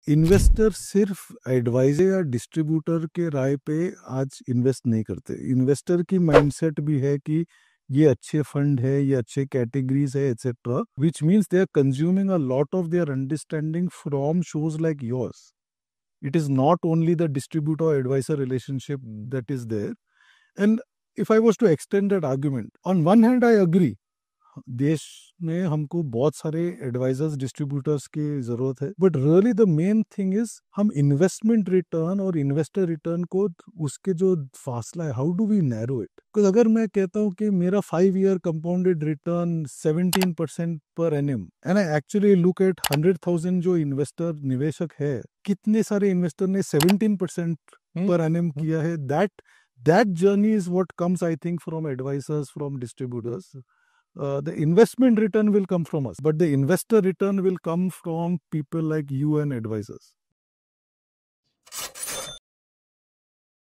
Investor सिर्फ adviser या distributor के राय पे आज इन्वेस्ट नहीं करते। इन्वेस्टर की माइंडसेट भी है कि ये अच्छे फंड है, ये अच्छे कैटेगरीज है, etcetera, which means they are consuming a lot of their understanding from shows like yours. It is not only the distributor advisor relationship that is there. And if I was to extend that argument, on one hand I agree, देश में हमको बहुत सारे advisers distributors की जरूरत है, but really the main thing is हम investment return और इन्वेस्टर रिटर्न को, उसके जो फासला है, how do we narrow it. Because अगर मैं कहता हूँ कि मेरा 5 year compounded return 17% per annum, and I actually look at 100,000 जो इन्वेस्टर निवेशक है, कितने सारे इन्वेस्टर ने 17% पर एनएम किया है. That journey is what comes, I think, from advisers, from distributors. The investment return will come from us, but the investor return will come from people like you and advisors.